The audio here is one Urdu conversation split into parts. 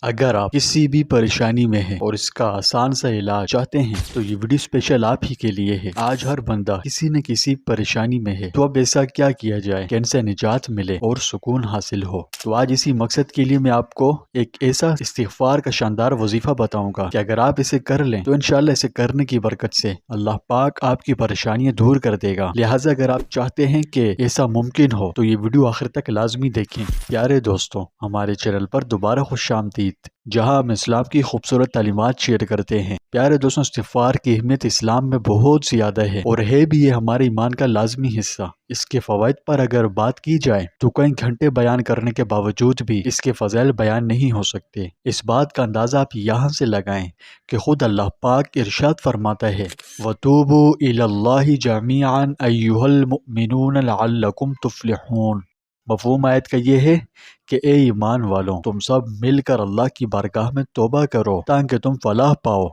اگر آپ کسی بھی پریشانی میں ہیں اور اس کا آسان سا علاج چاہتے ہیں تو یہ ویڈیو اسپیشل آپ ہی کے لیے ہے۔ آج ہر بندہ کسی نہ کسی پریشانی میں ہے، تو اب ایسا کیا کیا جائے کہ ان سے نجات ملے اور سکون حاصل ہو۔ تو آج اسی مقصد کے لیے میں آپ کو ایک ایسا استغفار کا شاندار وظیفہ بتاؤں گا کہ اگر آپ اسے کر لیں تو انشاءاللہ اسے کرنے کی برکت سے اللہ پاک آپ کی پریشانیاں دور کر دے گا۔ لہٰذا اگر آپ چاہتے ہیں کہ ایسا ممکن ہو تو یہ ویڈیو آخر تک لازمی دیکھیں۔ پیارے دوستوں، ہمارے چینل پر دوبارہ خوش آمدید، جہاں ہم اسلام کی خوبصورت تعلیمات شیئر کرتے ہیں۔ پیارے دوستوں، استغفار کی اہمیت اسلام میں بہت زیادہ ہے اور ہے بھی یہ ہمارے ایمان کا لازمی حصہ۔ اس کے فوائد پر اگر بات کی جائے تو کئی گھنٹے بیان کرنے کے باوجود بھی اس کے فضائل بیان نہیں ہو سکتے۔ اس بات کا اندازہ آپ یہاں سے لگائیں کہ خود اللہ پاک ارشاد فرماتا ہے وَتُوبُوا إِلَى اللَّهِ جَمِيعًا أَيُّهَا الْمُؤْمِنُونَ لَعَلَّكُمْ تُفْلِحُونَ۔ مفہوم آیت کا یہ ہے کہ اے ایمان والوں، تم سب مل کر اللہ کی بارگاہ میں توبہ کرو تاکہ تم فلاح پاؤ۔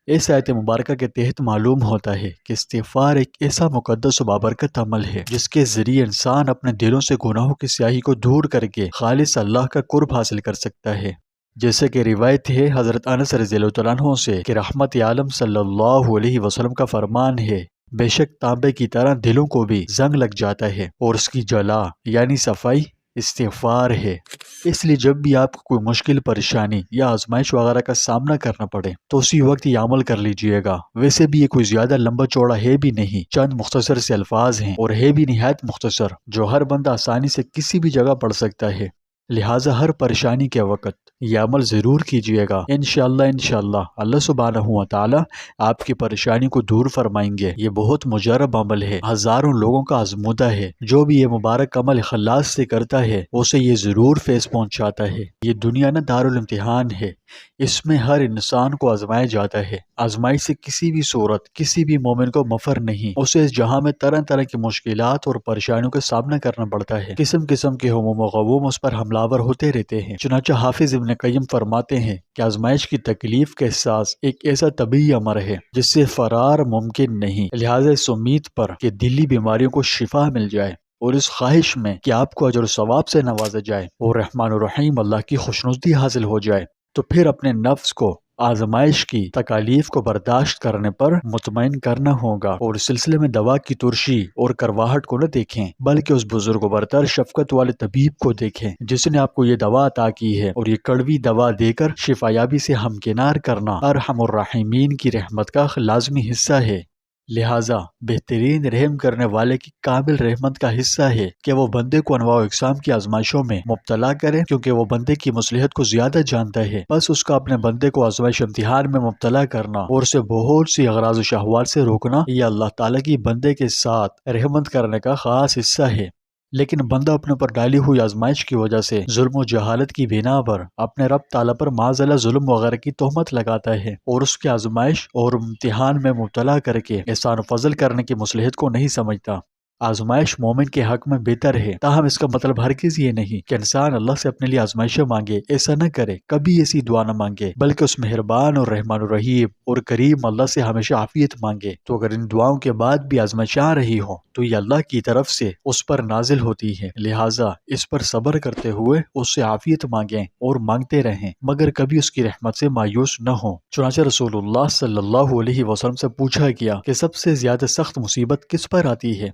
اس آیت مبارکہ کے تحت معلوم ہوتا ہے کہ استغفار ایک ایسا مقدس و بابرکت عمل ہے جس کے ذریعے انسان اپنے دلوں سے گناہوں کی سیاہی کو دور کر کے خالص اللہ کا قرب حاصل کر سکتا ہے۔ جیسے کہ روایت ہے حضرت انس رضی اللہ عنہ سے کہ رحمت عالم صلی اللہ علیہ وسلم کا فرمان ہے، بے شک تانبے کی طرح دلوں کو بھی زنگ لگ جاتا ہے اور اس کی جلا یعنی صفائی استغفار ہے۔ اس لیے جب بھی آپ کو کوئی مشکل پریشانی یا آزمائش وغیرہ کا سامنا کرنا پڑے تو اسی وقت یہ عمل کر لیجئے گا۔ ویسے بھی یہ کوئی زیادہ لمبا چوڑا ہے بھی نہیں، چند مختصر سے الفاظ ہیں اور ہے بھی نہایت مختصر جو ہر بندہ آسانی سے کسی بھی جگہ پڑھ سکتا ہے۔ لہٰذا ہر پریشانی کے وقت یہ عمل ضرور کیجئے گا۔ انشاءاللہ اللہ سبحانہ و تعالی آپ کی پریشانی کو دور فرمائیں گے۔ یہ بہت مجرب عمل ہے، ہزاروں لوگوں کا آزمودہ ہے۔ جو بھی یہ مبارک عمل اخلاص سے کرتا ہے اسے یہ ضرور فیض پہنچاتا ہے۔ یہ دنیا نہ دارالامتحان ہے، اس میں ہر انسان کو آزمایا جاتا ہے۔ آزمائش سے کسی بھی صورت کسی بھی مومن کو مفر نہیں، اسے اس جہاں میں طرح طرح کی مشکلات اور پریشانیوں کا سامنا کرنا پڑتا ہے۔ قسم قسم کے ہموم و غموم اس پر حملہ آور ہوتے رہتے ہیں۔ چنانچہ حافظ ابن قیم فرماتے ہیں کہ آزمائش کی تکلیف کا احساس ایک ایسا طبیعی امر ہے جس سے فرار ممکن نہیں۔ لہٰذا اس امید پر کہ دلی بیماریوں کو شفا مل جائے اور اس خواہش میں کہ آپ کو اجر و ثواب سے نوازا جائے اور رحمان الرحیم اللہ کی خوشنودی حاصل ہو جائے، تو پھر اپنے نفس کو آزمائش کی تکالیف کو برداشت کرنے پر مطمئن کرنا ہوگا اور اس سلسلے میں دوا کی ترشی اور کرواہٹ کو نہ دیکھیں بلکہ اس بزرگ و برتر شفقت والے طبیب کو دیکھیں جس نے آپ کو یہ دوا عطا کی ہے، اور یہ کڑوی دوا دے کر شفایابی سے ہمکنار کرنا ارحم الراحمین کی رحمت کا لازمی حصہ ہے۔ لہٰذا بہترین رحم کرنے والے کی کامل رحمت کا حصہ ہے کہ وہ بندے کو انواع و اقسام کی آزمائشوں میں مبتلا کرے، کیونکہ وہ بندے کی مصلحت کو زیادہ جانتا ہے۔ بس اس کا اپنے بندے کو آزمائش امتحان میں مبتلا کرنا اور اسے بہت سی اغراض و شہوات سے روکنا یہ اللہ تعالیٰ کی بندے کے ساتھ رحمت کرنے کا خاص حصہ ہے۔ لیکن بندہ اپنے پر ڈالی ہوئی آزمائش کی وجہ سے ظلم و جہالت کی بنا پر اپنے رب تعالیٰ پر معاذ اللہ ظلم وغیرہ کی تہمت لگاتا ہے اور اس کی آزمائش اور امتحان میں مبتلا کر کے احسان و فضل کرنے کی مصلحت کو نہیں سمجھتا۔ آزمائش مومن کے حق میں بہتر ہے، تاہم اس کا مطلب ہرگز یہ نہیں کہ انسان اللہ سے اپنے لیے آزمائشیں مانگے۔ ایسا نہ کرے، کبھی ایسی دعا نہ مانگے، بلکہ اس مہربان اور رحمان الرحیم اور کریم اللہ سے ہمیشہ عافیت مانگے۔ تو اگر ان دعاؤں کے بعد بھی آزمائش آ رہی ہو تو یہ اللہ کی طرف سے اس پر نازل ہوتی ہے، لہٰذا اس پر صبر کرتے ہوئے اس سے عافیت مانگیں اور مانگتے رہیں، مگر کبھی اس کی رحمت سے مایوس نہ ہوں۔ چنانچہ رسول اللہ صلی اللہ علیہ وسلم سے پوچھا گیا کہ سب سے زیادہ سخت مصیبت کس پر آتی ہے؟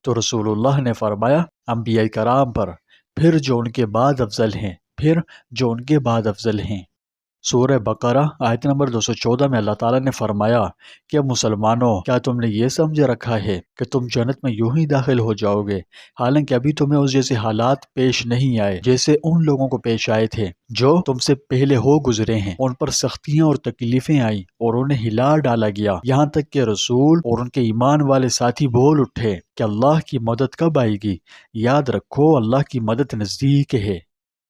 تو رسول اللہ نے فرمایا انبیاء کرام پر، پھر جو ان کے بعد افضل ہیں، پھر جو ان کے بعد افضل ہیں۔ سورہ بقرہ آیت نمبر 214 میں اللہ تعالیٰ نے فرمایا کہ مسلمانوں، کیا تم نے یہ سمجھ رکھا ہے کہ تم جنت میں یوں ہی داخل ہو جاؤ گے، حالانکہ ابھی تمہیں اس جیسے حالات پیش نہیں آئے جیسے ان لوگوں کو پیش آئے تھے جو تم سے پہلے ہو گزرے ہیں۔ ان پر سختیاں اور تکلیفیں آئیں اور انہیں ہلا ڈالا گیا، یہاں تک کہ رسول اور ان کے ایمان والے ساتھی بول اٹھے کہ اللہ کی مدد کب آئے گی؟ یاد رکھو اللہ کی مدد نزدیک ہے۔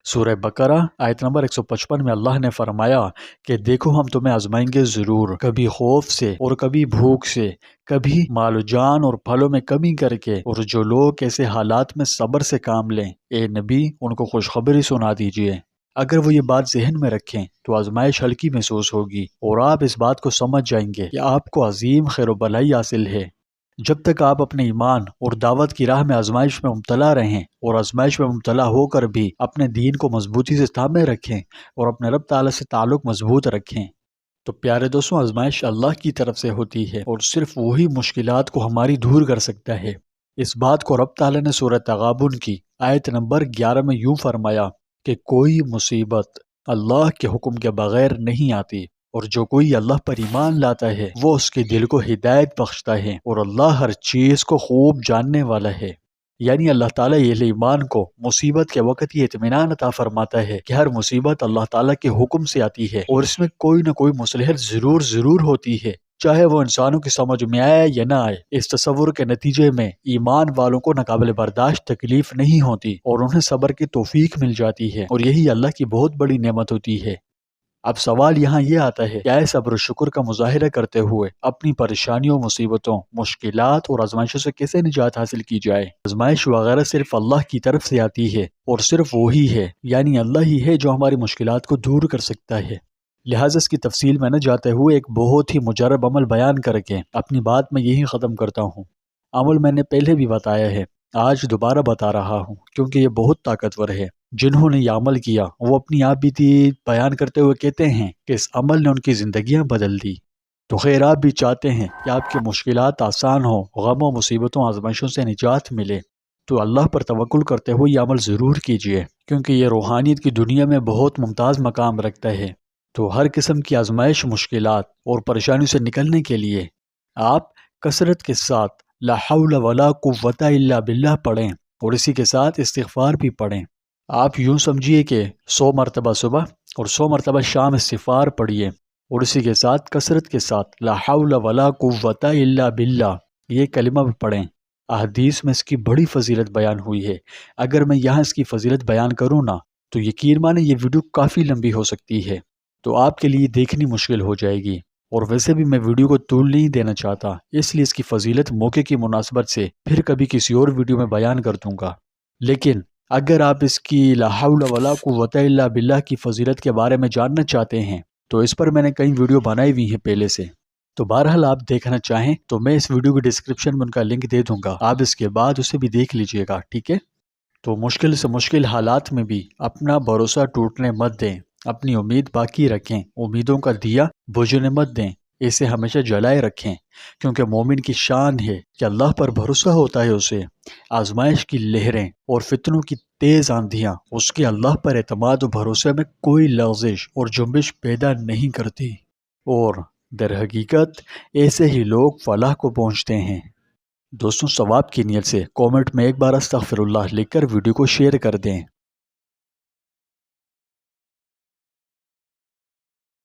سورہ بقرہ آیت نمبر 155 میں اللہ نے فرمایا کہ دیکھو ہم تمہیں آزمائیں گے ضرور، کبھی خوف سے اور کبھی بھوک سے، کبھی مال و جان اور پھلوں میں کمی کر کے، اور جو لوگ ایسے حالات میں صبر سے کام لیں، اے نبی ان کو خوشخبری سنا دیجئے۔ اگر وہ یہ بات ذہن میں رکھیں تو آزمائش ہلکی محسوس ہوگی اور آپ اس بات کو سمجھ جائیں گے کہ آپ کو عظیم خیر و بھلائی حاصل ہے۔ جب تک آپ اپنے ایمان اور دعوت کی راہ میں آزمائش میں مبتلا رہیں اور آزمائش میں مبتلا ہو کر بھی اپنے دین کو مضبوطی سے تھامے رکھیں اور اپنے رب تعالیٰ سے تعلق مضبوط رکھیں، تو پیارے دوستوں، آزمائش اللہ کی طرف سے ہوتی ہے اور صرف وہی مشکلات کو ہماری دور کر سکتا ہے۔ اس بات کو رب تعالیٰ نے سورہ تغابن کی آیت نمبر 11 میں یوں فرمایا کہ کوئی مصیبت اللہ کے حکم کے بغیر نہیں آتی، اور جو کوئی اللہ پر ایمان لاتا ہے وہ اس کے دل کو ہدایت بخشتا ہے، اور اللہ ہر چیز کو خوب جاننے والا ہے۔ یعنی اللہ تعالیٰ اہل ایمان کو مصیبت کے وقت یہ اطمینان عطا فرماتا ہے کہ ہر مصیبت اللہ تعالیٰ کے حکم سے آتی ہے اور اس میں کوئی نہ کوئی مصلحت ضرور ہوتی ہے، چاہے وہ انسانوں کی سمجھ میں آئے یا نہ آئے۔ اس تصور کے نتیجے میں ایمان والوں کو ناقابل برداشت تکلیف نہیں ہوتی اور انہیں صبر کی توفیق مل جاتی ہے، اور یہی اللہ کی بہت بڑی نعمت ہوتی ہے۔ اب سوال یہاں یہ آتا ہے کہ صبر و شکر کا مظاہرہ کرتے ہوئے اپنی پریشانیوں، مصیبتوں، مشکلات اور آزمائشوں سے کیسے نجات حاصل کی جائے؟ آزمائش وغیرہ صرف اللہ کی طرف سے آتی ہے اور صرف وہی ہے، یعنی اللہ ہی ہے جو ہماری مشکلات کو دور کر سکتا ہے۔ لہٰذا اس کی تفصیل میں نہ جاتے ہوئے ایک بہت ہی مجرب عمل بیان کر کے اپنی بات میں یہی ختم کرتا ہوں۔ عمل میں نے پہلے بھی بتایا ہے، آج دوبارہ بتا رہا ہوں کیونکہ یہ بہت طاقتور ہے۔ جنہوں نے یہ عمل کیا وہ اپنی آپ بیتی بیان کرتے ہوئے کہتے ہیں کہ اس عمل نے ان کی زندگیاں بدل دی۔ تو خیر، آپ بھی چاہتے ہیں کہ آپ کی مشکلات آسان ہوں، غم و مصیبتوں آزمائشوں سے نجات ملے، تو اللہ پر توکل کرتے ہوئے یہ عمل ضرور کیجیے، کیونکہ یہ روحانیت کی دنیا میں بہت ممتاز مقام رکھتا ہے۔ تو ہر قسم کی آزمائش، مشکلات اور پریشانیوں سے نکلنے کے لیے آپ کثرت کے ساتھ لا حول ولا قوت الا باللہ پڑھیں، اور اسی کے ساتھ استغفار بھی پڑھیں۔ آپ یوں سمجھیے کہ 100 مرتبہ صبح اور 100 مرتبہ شام استغفار پڑھیے، اور اسی کے ساتھ کثرت کے ساتھ لا حول ولا قوت الا باللہ یہ کلمہ بھی پڑھیں۔ احادیث میں اس کی بڑی فضیلت بیان ہوئی ہے۔ اگر میں یہاں اس کی فضیلت بیان کروں نا تو یقین مانیں یہ ویڈیو کافی لمبی ہو سکتی ہے، تو آپ کے لیے دیکھنی مشکل ہو جائے گی، اور ویسے بھی میں ویڈیو کو طول نہیں دینا چاہتا، اس لیے اس کی فضیلت موقع کی مناسبت سے پھر کبھی کسی اور ویڈیو میں بیان کر دوں گا۔ لیکن اگر آپ اس کی لا حول ولا قوت الا باللہ کی فضیلت کے بارے میں جاننا چاہتے ہیں تو اس پر میں نے کئی ویڈیو بنائی ہوئی ہیں پہلے سے، تو بہرحال آپ دیکھنا چاہیں تو میں اس ویڈیو کی ڈسکرپشن میں ان کا لنک دے دوں گا، آپ اس کے بعد اسے بھی دیکھ لیجئے گا، ٹھیک ہے؟ تو مشکل سے مشکل حالات میں بھی اپنا بھروسہ ٹوٹنے مت دیں، اپنی امید باقی رکھیں، امیدوں کا دیا بجھنے مت دیں، اسے ہمیشہ جلائے رکھیں، کیونکہ مومن کی شان ہے کہ اللہ پر بھروسہ ہوتا ہے اسے۔ آزمائش کی لہریں اور فتنوں کی تیز آندھیاں اس کے اللہ پر اعتماد و بھروسے میں کوئی لغزش اور جنبش پیدا نہیں کرتی، اور در حقیقت ایسے ہی لوگ فلاح کو پہنچتے ہیں۔ دوستوں، ثواب کی نیت سے کومنٹ میں ایک بار استغفر اللہ لکھ کر ویڈیو کو شیئر کر دیں۔